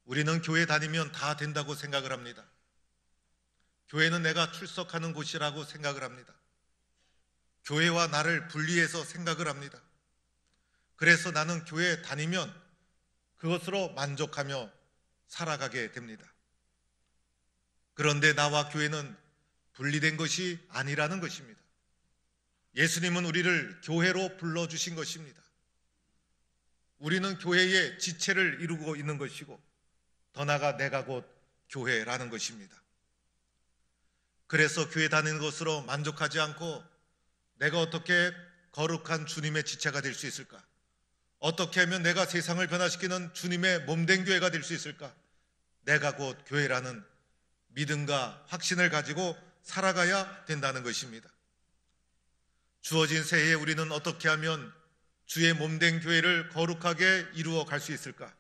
우리는 교회 다니면 다 된다고 생각을 합니다. 교회는 내가 출석하는 곳이라고 생각을 합니다. 교회와 나를 분리해서 생각을 합니다. 그래서 나는 교회에 다니면 그것으로 만족하며 살아가게 됩니다. 그런데 나와 교회는 분리된 것이 아니라는 것입니다. 예수님은 우리를 교회로 불러주신 것입니다. 우리는 교회의 지체를 이루고 있는 것이고 더 나아가 내가 곧 교회라는 것입니다. 그래서 교회 다니는 것으로 만족하지 않고 내가 어떻게 거룩한 주님의 지체가 될 수 있을까? 어떻게 하면 내가 세상을 변화시키는 주님의 몸된 교회가 될 수 있을까? 내가 곧 교회라는 믿음과 확신을 가지고 살아가야 된다는 것입니다. 주어진 새해에 우리는 어떻게 하면 주의 몸된 교회를 거룩하게 이루어 갈 수 있을까?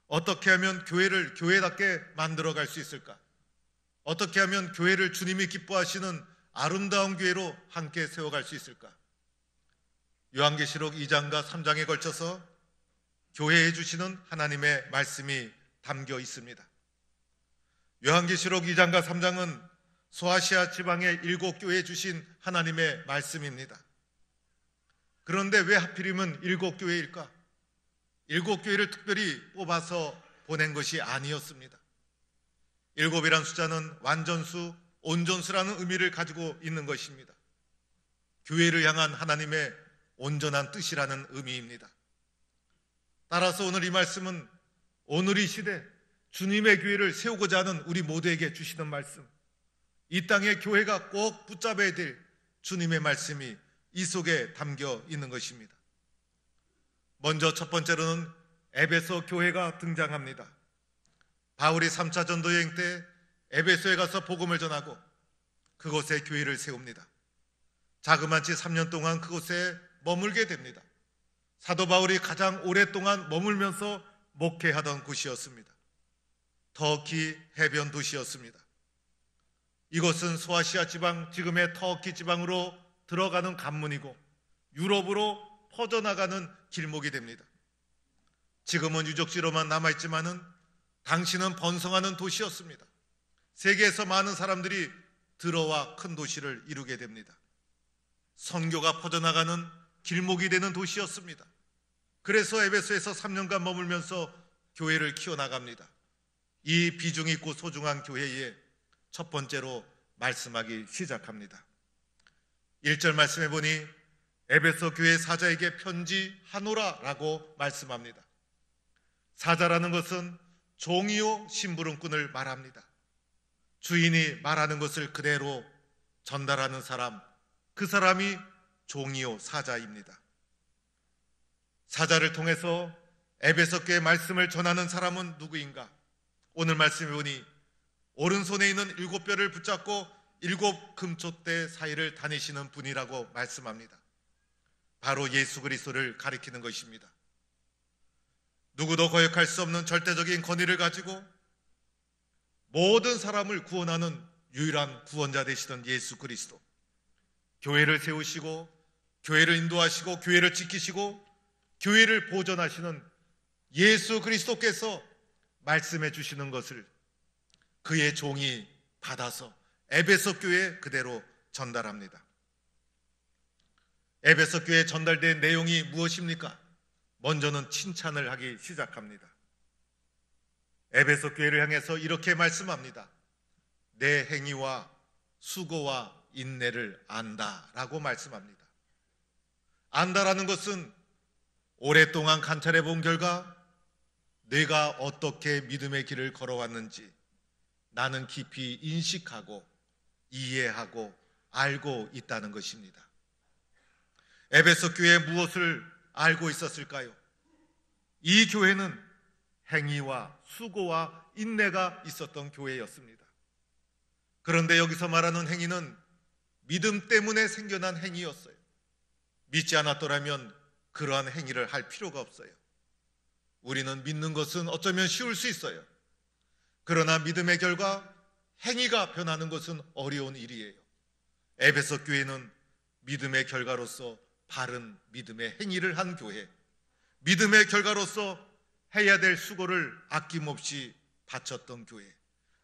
어떻게 하면 교회를 교회답게 만들어 갈 수 있을까? 어떻게 하면 교회를 주님이 기뻐하시는 아름다운 교회로 함께 세워갈 수 있을까? 요한계시록 2장과 3장에 걸쳐서 교회해 주시는 하나님의 말씀이 담겨 있습니다. 요한계시록 2장과 3장은 소아시아 지방의 7교회에 주신 하나님의 말씀입니다. 그런데 왜 하필이면 7교회일까? 7교회를 특별히 뽑아서 보낸 것이 아니었습니다. 7이란 숫자는 완전수, 온전수라는 의미를 가지고 있는 것입니다. 교회를 향한 하나님의 온전한 뜻이라는 의미입니다. 따라서 오늘 이 말씀은 오늘 이 시대 주님의 교회를 세우고자 하는 우리 모두에게 주시는 말씀, 이 땅의 교회가 꼭 붙잡아야 될 주님의 말씀이 이 속에 담겨 있는 것입니다. 먼저 첫 번째로는 에베소 교회가 등장합니다. 바울이 3차 전도 여행 때 에베소에 가서 복음을 전하고 그곳에 교회를 세웁니다. 자그마치 3년 동안 그곳에 머물게 됩니다. 사도 바울이 가장 오랫동안 머물면서 목회하던 곳이었습니다. 터키 해변 도시였습니다. 이곳은 소아시아 지방, 지금의 터키 지방으로 들어가는 관문이고 유럽으로 퍼져나가는 길목이 됩니다. 지금은 유적지로만 남아있지만은 당시는 번성하는 도시였습니다. 세계에서 많은 사람들이 들어와 큰 도시를 이루게 됩니다. 선교가 퍼져나가는 길목이 되는 도시였습니다. 그래서 에베소에서 3년간 머물면서 교회를 키워나갑니다. 이 비중 있고 소중한 교회에 첫 번째로 말씀하기 시작합니다. 1절 말씀해 보니 에베소 교회 사자에게 편지하노라라고 말씀합니다. 사자라는 것은 종이요 심부름꾼을 말합니다. 주인이 말하는 것을 그대로 전달하는 사람, 그 사람이 종이요 사자입니다. 사자를 통해서 에베소 교회 말씀을 전하는 사람은 누구인가? 오늘 말씀해 보니 오른손에 있는 7뼈를 붙잡고 7 금촛대 사이를 다니시는 분이라고 말씀합니다. 바로 예수 그리스도를 가리키는 것입니다. 누구도 거역할 수 없는 절대적인 권위를 가지고 모든 사람을 구원하는 유일한 구원자 되시던 예수 그리스도, 교회를 세우시고 교회를 인도하시고 교회를 지키시고 교회를 보존하시는 예수 그리스도께서 말씀해 주시는 것을 그의 종이 받아서 에베소 교회에 그대로 전달합니다. 에베소 교회에 전달된 내용이 무엇입니까? 먼저는 칭찬을 하기 시작합니다. 에베소 교회를 향해서 이렇게 말씀합니다. 내 행위와 수고와 인내를 안다라고 말씀합니다. 안다라는 것은 오랫동안 관찰해 본 결과 내가 어떻게 믿음의 길을 걸어왔는지 나는 깊이 인식하고 이해하고 알고 있다는 것입니다. 에베소 교회에 무엇을 알고 있었을까요? 이 교회는 행위와 수고와 인내가 있었던 교회였습니다. 그런데 여기서 말하는 행위는 믿음 때문에 생겨난 행위였어요. 믿지 않았더라면 그러한 행위를 할 필요가 없어요. 우리는 믿는 것은 어쩌면 쉬울 수 있어요. 그러나 믿음의 결과 행위가 변하는 것은 어려운 일이에요. 에베소 교회는 믿음의 결과로서 바른 믿음의 행위를 한 교회, 믿음의 결과로서 해야 될 수고를 아낌없이 바쳤던 교회,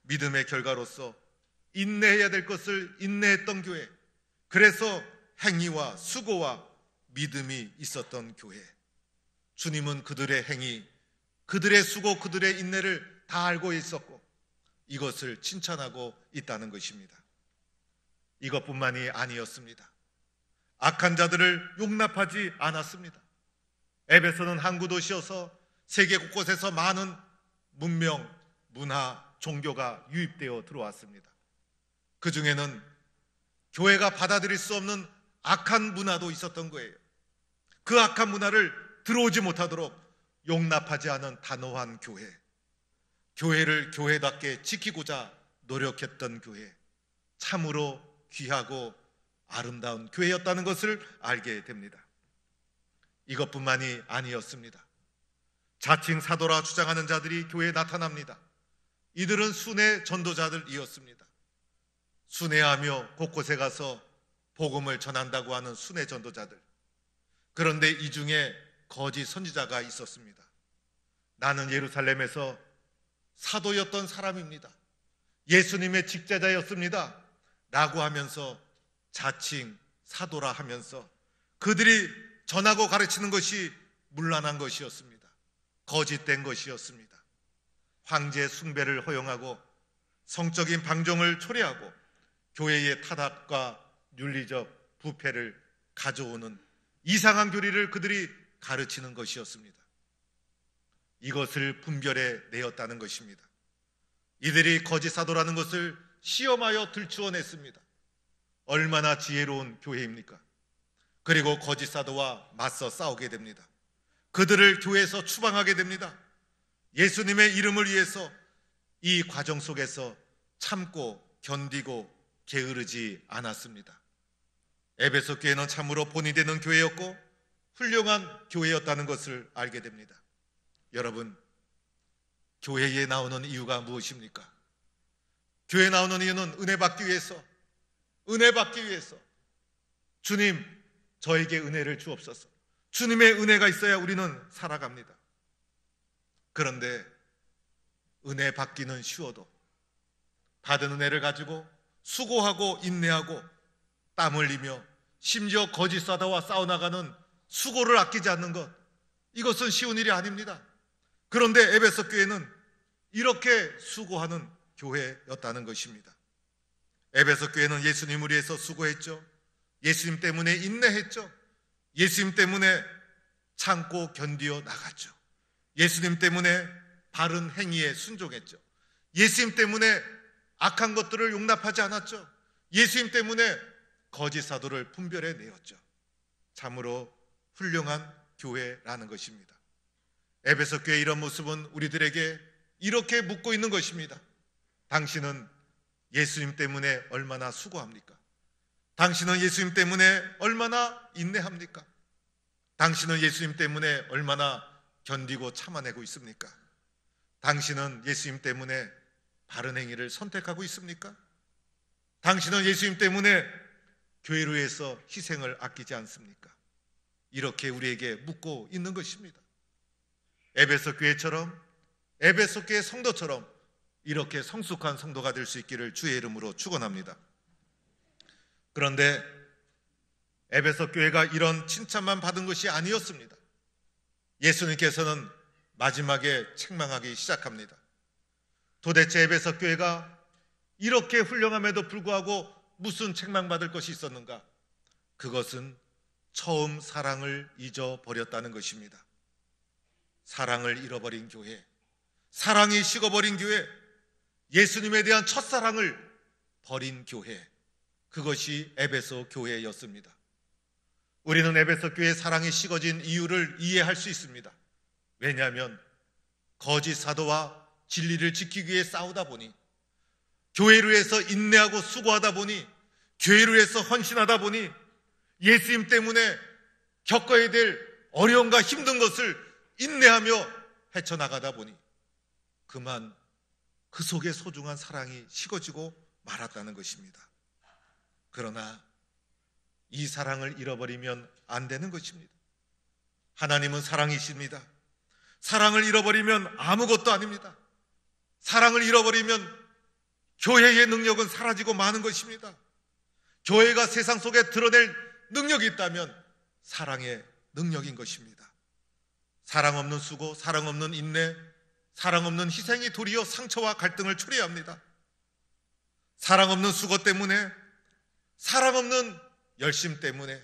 믿음의 결과로서 인내해야 될 것을 인내했던 교회, 그래서 행위와 수고와 믿음이 있었던 교회. 주님은 그들의 행위, 그들의 수고, 그들의 인내를 다 알고 있었고 이것을 칭찬하고 있다는 것입니다. 이것뿐만이 아니었습니다. 악한 자들을 용납하지 않았습니다. 에베소는 항구 도시여서 세계 곳곳에서 많은 문명, 문화, 종교가 유입되어 들어왔습니다. 그 중에는 교회가 받아들일 수 없는 악한 문화도 있었던 거예요. 그 악한 문화를 들어오지 못하도록 용납하지 않은 단호한 교회, 교회를 교회답게 지키고자 노력했던 교회, 참으로 귀하고 아름다운 교회였다는 것을 알게 됩니다. 이것뿐만이 아니었습니다. 자칭 사도라 주장하는 자들이 교회에 나타납니다. 이들은 순회 전도자들이었습니다. 순회하며 곳곳에 가서 복음을 전한다고 하는 순회 전도자들. 그런데 이 중에 거짓 선지자가 있었습니다. 나는 예루살렘에서 사도였던 사람입니다. 예수님의 직제자였습니다. 라고 하면서 자칭 사도라 하면서 그들이 전하고 가르치는 것이 문란한 것이었습니다. 거짓된 것이었습니다. 황제 숭배를 허용하고 성적인 방종을 초래하고 교회의 타락과 윤리적 부패를 가져오는 이상한 교리를 그들이 가르치는 것이었습니다. 이것을 분별해 내었다는 것입니다. 이들이 거짓 사도라는 것을 시험하여 들추어냈습니다. 얼마나 지혜로운 교회입니까? 그리고 거짓 사도와 맞서 싸우게 됩니다. 그들을 교회에서 추방하게 됩니다. 예수님의 이름을 위해서 이 과정 속에서 참고 견디고 게으르지 않았습니다. 에베소 교회는 참으로 본이 되는 교회였고 훌륭한 교회였다는 것을 알게 됩니다. 여러분, 교회에 나오는 이유가 무엇입니까? 교회에 나오는 이유는 은혜 받기 위해서, 주님, 저에게 은혜를 주옵소서. 주님의 은혜가 있어야 우리는 살아갑니다. 그런데 은혜 받기는 쉬워도 받은 은혜를 가지고 수고하고 인내하고 땀 흘리며 심지어 거짓 사도와 싸워나가는 수고를 아끼지 않는 것, 이것은 쉬운 일이 아닙니다. 그런데 에베소 교회는 이렇게 수고하는 교회였다는 것입니다. 에베소 교회는 예수님을 위해서 수고했죠. 예수님 때문에 인내했죠. 예수님 때문에 참고 견디어 나갔죠. 예수님 때문에 바른 행위에 순종했죠. 예수님 때문에 악한 것들을 용납하지 않았죠. 예수님 때문에 거짓 사도를 분별해 내었죠. 참으로 훌륭한 교회라는 것입니다. 에베소 교회의 이런 모습은 우리들에게 이렇게 묻고 있는 것입니다. 당신은 예수님 때문에 얼마나 수고합니까? 당신은 예수님 때문에 얼마나 인내합니까? 당신은 예수님 때문에 얼마나 견디고 참아내고 있습니까? 당신은 예수님 때문에 바른 행위를 선택하고 있습니까? 당신은 예수님 때문에 교회를 위해서 희생을 아끼지 않습니까? 이렇게 우리에게 묻고 있는 것입니다. 에베소 교회처럼, 에베소 교회 성도처럼 이렇게 성숙한 성도가 될 수 있기를 주의 이름으로 축원합니다. 그런데 에베소 교회가 이런 칭찬만 받은 것이 아니었습니다. 예수님께서는 마지막에 책망하기 시작합니다. 도대체 에베소 교회가 이렇게 훌륭함에도 불구하고 무슨 책망받을 것이 있었는가? 그것은 처음 사랑을 잊어버렸다는 것입니다. 사랑을 잃어버린 교회, 사랑이 식어버린 교회, 예수님에 대한 첫사랑을 버린 교회, 그것이 에베소 교회였습니다. 우리는 에베소 교회의 사랑이 식어진 이유를 이해할 수 있습니다. 왜냐하면 거짓 사도와 진리를 지키기 위해 싸우다 보니, 교회를 위해서 인내하고 수고하다 보니, 교회를 위해서 헌신하다 보니, 예수님 때문에 겪어야 될 어려움과 힘든 것을 인내하며 헤쳐나가다 보니 그만 그 속에 소중한 사랑이 식어지고 말았다는 것입니다. 그러나 이 사랑을 잃어버리면 안 되는 것입니다. 하나님은 사랑이십니다. 사랑을 잃어버리면 아무것도 아닙니다. 사랑을 잃어버리면 교회의 능력은 사라지고 마는 것입니다. 교회가 세상 속에 드러낼 능력이 있다면 사랑의 능력인 것입니다. 사랑 없는 수고, 사랑 없는 인내, 사랑 없는 희생이 도리어 상처와 갈등을 초래합니다. 사랑 없는 수고 때문에, 사랑 없는 열심 때문에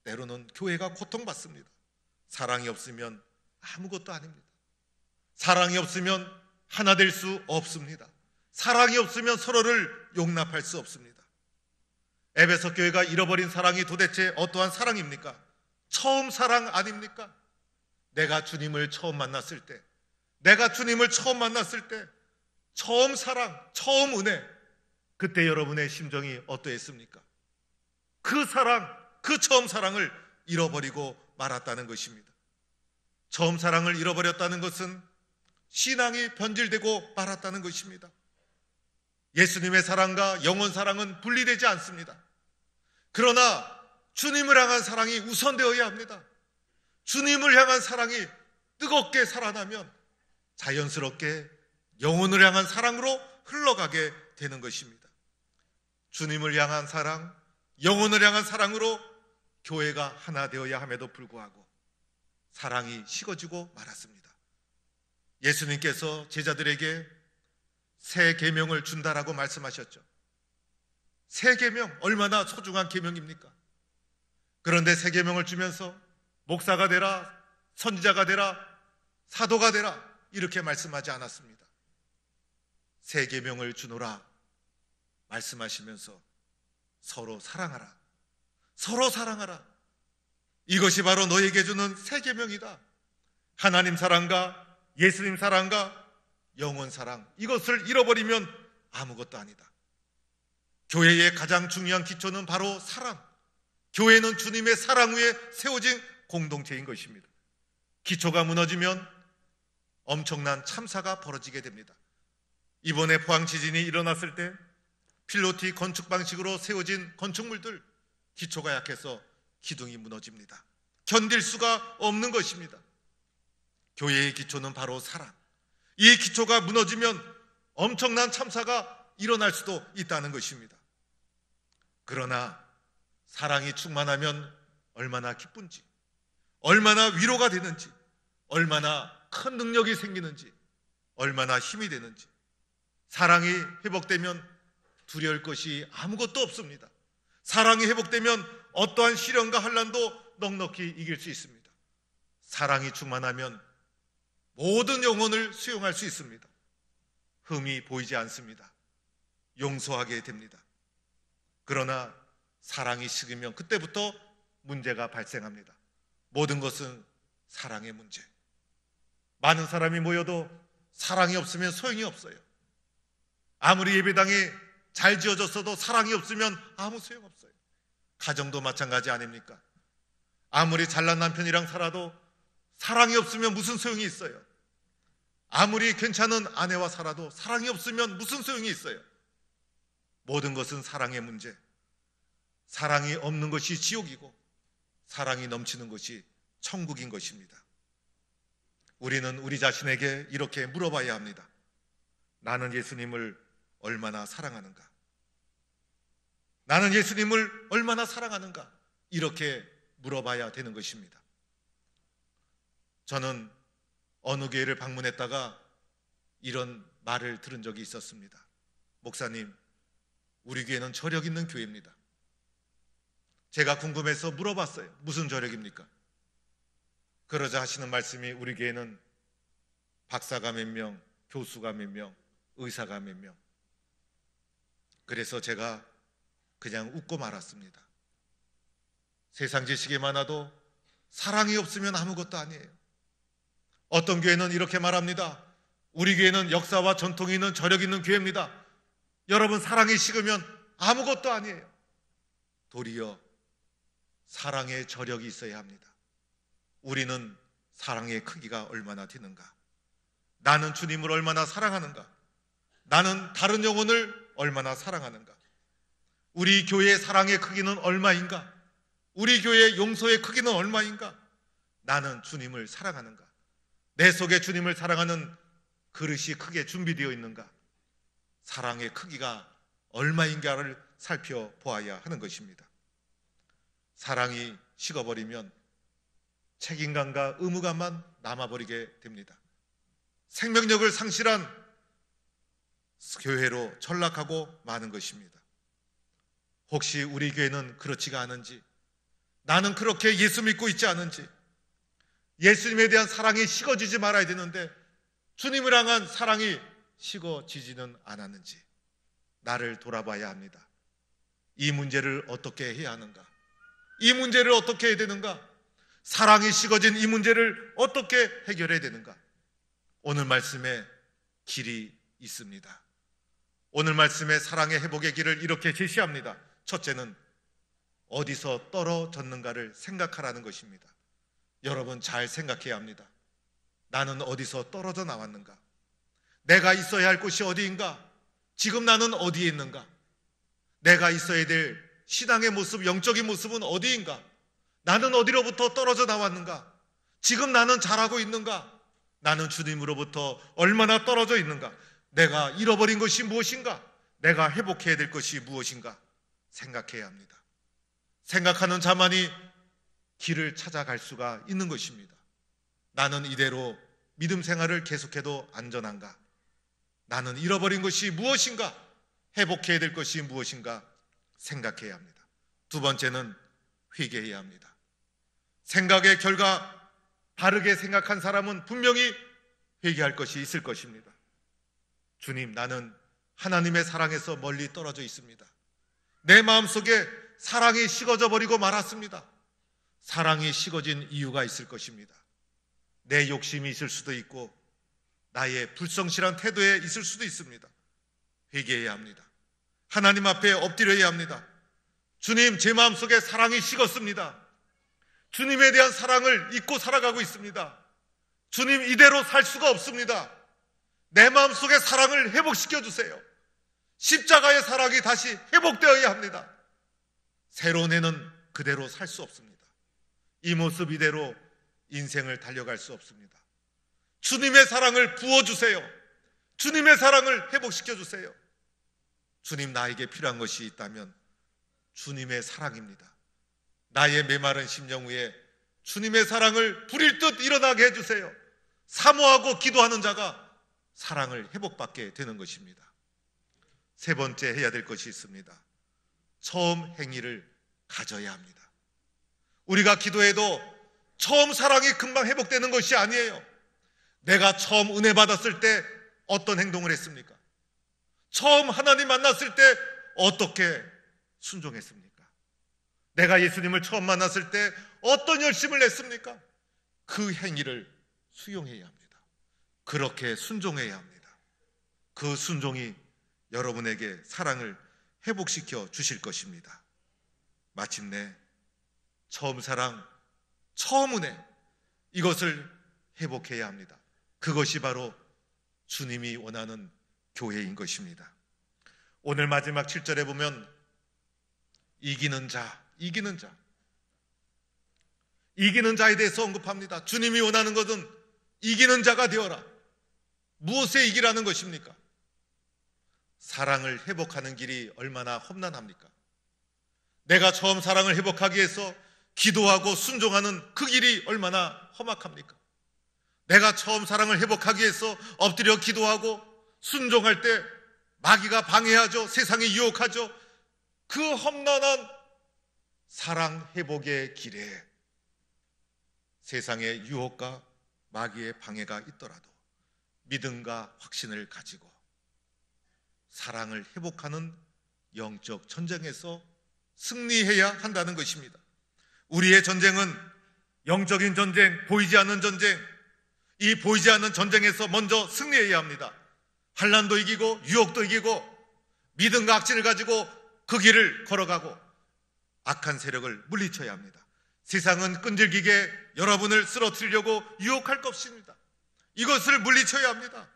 때로는 교회가 고통받습니다. 사랑이 없으면 아무것도 아닙니다. 사랑이 없으면 하나 될 수 없습니다. 사랑이 없으면 서로를 용납할 수 없습니다. 에베소 교회가 잃어버린 사랑이 도대체 어떠한 사랑입니까? 처음 사랑 아닙니까? 내가 주님을 처음 만났을 때, 처음 사랑, 처음 은혜, 그때 여러분의 심정이 어떠했습니까? 그 처음 사랑을 잃어버리고 말았다는 것입니다. 처음 사랑을 잃어버렸다는 것은 신앙이 변질되고 말았다는 것입니다. 예수님의 사랑과 영원 사랑은 분리되지 않습니다. 그러나 주님을 향한 사랑이 우선되어야 합니다. 주님을 향한 사랑이 뜨겁게 살아나면 자연스럽게 영혼을 향한 사랑으로 흘러가게 되는 것입니다. 주님을 향한 사랑, 영혼을 향한 사랑으로 교회가 하나 되어야 함에도 불구하고 사랑이 식어지고 말았습니다. 예수님께서 제자들에게 새 계명을 준다라고 말씀하셨죠. 새 계명, 얼마나 소중한 계명입니까? 그런데 새 계명을 주면서 목사가 되라, 선지자가 되라, 사도가 되라 이렇게 말씀하지 않았습니다. 새 계명을 주노라 말씀하시면서 서로 사랑하라, 서로 사랑하라. 이것이 바로 너에게 주는 새 계명이다. 하나님 사랑과 예수님 사랑과 영원 사랑, 이것을 잃어버리면 아무것도 아니다. 교회의 가장 중요한 기초는 바로 사랑. 교회는 주님의 사랑 위에 세워진 공동체인 것입니다. 기초가 무너지면 엄청난 참사가 벌어지게 됩니다. 이번에 포항 지진이 일어났을 때 필로티 건축 방식으로 세워진 건축물들, 기초가 약해서 기둥이 무너집니다. 견딜 수가 없는 것입니다. 교회의 기초는 바로 사랑. 이 기초가 무너지면 엄청난 참사가 일어날 수도 있다는 것입니다. 그러나 사랑이 충만하면 얼마나 기쁜지, 얼마나 위로가 되는지, 얼마나 큰 능력이 생기는지, 얼마나 힘이 되는지. 사랑이 회복되면 두려울 것이 아무것도 없습니다. 사랑이 회복되면 어떠한 시련과 환난도 넉넉히 이길 수 있습니다. 사랑이 충만하면 모든 영혼을 수용할 수 있습니다. 흠이 보이지 않습니다. 용서하게 됩니다. 그러나 사랑이 식으면 그때부터 문제가 발생합니다. 모든 것은 사랑의 문제. 많은 사람이 모여도 사랑이 없으면 소용이 없어요. 아무리 예배당이 잘 지어졌어도 사랑이 없으면 아무 소용없어요. 가정도 마찬가지 아닙니까? 아무리 잘난 남편이랑 살아도 사랑이 없으면 무슨 소용이 있어요? 아무리 괜찮은 아내와 살아도 사랑이 없으면 무슨 소용이 있어요? 모든 것은 사랑의 문제. 사랑이 없는 것이 지옥이고 사랑이 넘치는 것이 천국인 것입니다. 우리는 우리 자신에게 이렇게 물어봐야 합니다. 나는 예수님을 얼마나 사랑하는가? 나는 예수님을 얼마나 사랑하는가? 이렇게 물어봐야 되는 것입니다. 저는 어느 교회를 방문했다가 이런 말을 들은 적이 있었습니다. 목사님, 우리 교회는 저력 있는 교회입니다. 제가 궁금해서 물어봤어요. 무슨 저력입니까? 그러자 하시는 말씀이 우리 교회는 박사가 몇 명, 교수가 몇 명, 의사가 몇 명. 그래서 제가 그냥 웃고 말았습니다. 세상 지식이 많아도 사랑이 없으면 아무것도 아니에요. 어떤 교회는 이렇게 말합니다. 우리 교회는 역사와 전통이 있는 저력 있는 교회입니다. 여러분, 사랑이 식으면 아무것도 아니에요. 도리어 사랑의 저력이 있어야 합니다. 우리는 사랑의 크기가 얼마나 되는가? 나는 주님을 얼마나 사랑하는가? 나는 다른 영혼을 얼마나 사랑하는가? 우리 교회의 사랑의 크기는 얼마인가? 우리 교회의 용서의 크기는 얼마인가? 나는 주님을 사랑하는가? 내 속에 주님을 사랑하는 그릇이 크게 준비되어 있는가? 사랑의 크기가 얼마인가를 살펴보아야 하는 것입니다. 사랑이 식어버리면 책임감과 의무감만 남아버리게 됩니다. 생명력을 상실한 교회로 전락하고 마는 것입니다. 혹시 우리 교회는 그렇지가 않은지, 나는 그렇게 예수 믿고 있지 않은지, 예수님에 대한 사랑이 식어지지 말아야 되는데 주님을 향한 사랑이 식어지지는 않았는지 나를 돌아봐야 합니다. 이 문제를 어떻게 해야 하는가? 이 문제를 어떻게 해야 되는가? 사랑이 식어진 이 문제를 어떻게 해결해야 되는가? 오늘 말씀에 길이 있습니다. 오늘 말씀에 사랑의 회복의 길을 이렇게 제시합니다. 첫째는 어디서 떨어졌는가를 생각하라는 것입니다. 여러분 잘 생각해야 합니다. 나는 어디서 떨어져 나왔는가? 내가 있어야 할 곳이 어디인가? 지금 나는 어디에 있는가? 내가 있어야 될 신앙의 모습, 영적인 모습은 어디인가? 나는 어디로부터 떨어져 나왔는가? 지금 나는 잘하고 있는가? 나는 주님으로부터 얼마나 떨어져 있는가? 내가 잃어버린 것이 무엇인가? 내가 회복해야 될 것이 무엇인가? 생각해야 합니다. 생각하는 자만이 길을 찾아갈 수가 있는 것입니다. 나는 이대로 믿음 생활을 계속해도 안전한가? 나는 잃어버린 것이 무엇인가? 회복해야 될 것이 무엇인가? 생각해야 합니다. 두 번째는 회개해야 합니다. 생각의 결과 바르게 생각한 사람은 분명히 회개할 것이 있을 것입니다. 주님, 나는 하나님의 사랑에서 멀리 떨어져 있습니다. 내 마음속에 사랑이 식어져 버리고 말았습니다. 사랑이 식어진 이유가 있을 것입니다. 내 욕심이 있을 수도 있고 나의 불성실한 태도에 있을 수도 있습니다. 회개해야 합니다. 하나님 앞에 엎드려야 합니다. 주님, 제 마음속에 사랑이 식었습니다. 주님에 대한 사랑을 잊고 살아가고 있습니다. 주님, 이대로 살 수가 없습니다. 내 마음속에 사랑을 회복시켜 주세요. 십자가의 사랑이 다시 회복되어야 합니다. 새로운 애는 그대로 살 수 없습니다. 이 모습 이대로 인생을 달려갈 수 없습니다. 주님의 사랑을 부어주세요. 주님의 사랑을 회복시켜 주세요. 주님, 나에게 필요한 것이 있다면 주님의 사랑입니다. 나의 메마른 심령 위에 주님의 사랑을 불일 듯 일어나게 해주세요. 사모하고 기도하는 자가 사랑을 회복받게 되는 것입니다. 세 번째 해야 될 것이 있습니다. 처음 행위를 가져야 합니다. 우리가 기도해도 처음 사랑이 금방 회복되는 것이 아니에요. 내가 처음 은혜 받았을 때 어떤 행동을 했습니까? 처음 하나님 만났을 때 어떻게 순종했습니까? 내가 예수님을 처음 만났을 때 어떤 열심을 냈습니까? 그 행위를 수용해야 합니다. 그렇게 순종해야 합니다. 그 순종이 여러분에게 사랑을 회복시켜 주실 것입니다. 마침내 처음 사랑, 처음 은혜, 이것을 회복해야 합니다. 그것이 바로 주님이 원하는 교회인 것입니다. 오늘 마지막 7절에 보면 이기는 자, 이기는 자, 이기는 자에 대해서 언급합니다. 주님이 원하는 것은 이기는 자가 되어라. 무엇에 이기라는 것입니까? 사랑을 회복하는 길이 얼마나 험난합니까? 내가 처음 사랑을 회복하기 위해서 기도하고 순종하는 그 길이 얼마나 험악합니까? 내가 처음 사랑을 회복하기 위해서 엎드려 기도하고 순종할 때 마귀가 방해하죠. 세상이 유혹하죠. 그 험난한 사랑 회복의 길에 세상의 유혹과 마귀의 방해가 있더라도 믿음과 확신을 가지고 사랑을 회복하는 영적 전쟁에서 승리해야 한다는 것입니다. 우리의 전쟁은 영적인 전쟁, 보이지 않는 전쟁, 이 보이지 않는 전쟁에서 먼저 승리해야 합니다. 환난도 이기고 유혹도 이기고 믿음과 확신을 가지고 그 길을 걸어가고 악한 세력을 물리쳐야 합니다. 세상은 끈질기게 여러분을 쓰러뜨리려고 유혹할 것입니다. 이것을 물리쳐야 합니다.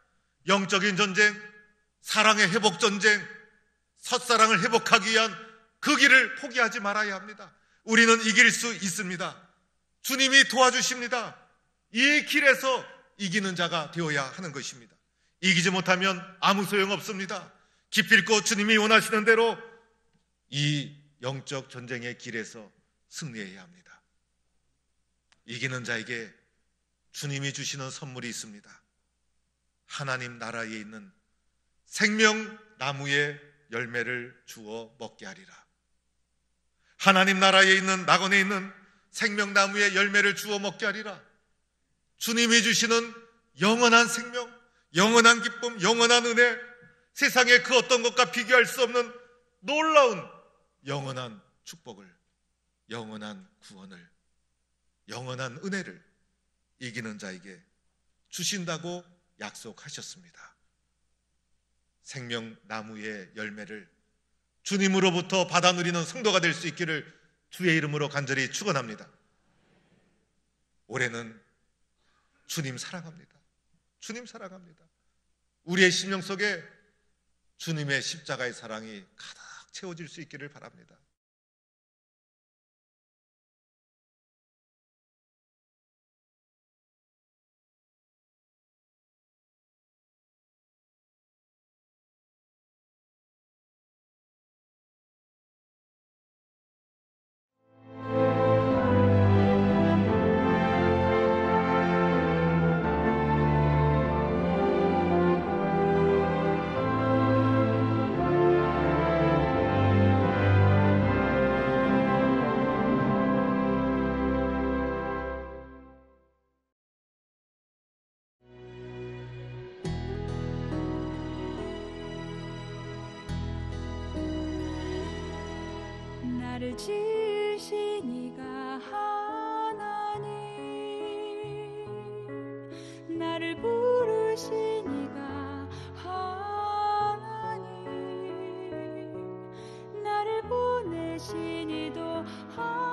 영적인 전쟁, 사랑의 회복 전쟁, 첫사랑을 회복하기 위한 그 길을 포기하지 말아야 합니다. 우리는 이길 수 있습니다. 주님이 도와주십니다. 이 길에서 이기는 자가 되어야 하는 것입니다. 이기지 못하면 아무 소용 없습니다. 기필코 주님이 원하시는 대로 이 영적 전쟁의 길에서 승리해야 합니다. 이기는 자에게 주님이 주시는 선물이 있습니다. 하나님 나라에 있는 생명나무의 열매를 주어 먹게 하리라. 하나님 나라에 있는 낙원에 있는 생명나무의 열매를 주어 먹게 하리라. 주님이 주시는 영원한 생명, 영원한 기쁨, 영원한 은혜, 세상의 그 어떤 것과 비교할 수 없는 놀라운 영원한 축복을, 영원한 구원을, 영원한 은혜를 이기는 자에게 주신다고 약속하셨습니다. 생명나무의 열매를 주님으로부터 받아 누리는 성도가 될 수 있기를 주의 이름으로 간절히 축원합니다. 올해는 주님 사랑합니다. 주님 사랑합니다. 우리의 심령 속에 주님의 십자가의 사랑이 가득 채워질 수 있기를 바랍니다. 나를 지으신 이가 하나님, 나를 부르신 이가 하나님, 나를 보내신 이도 하나님.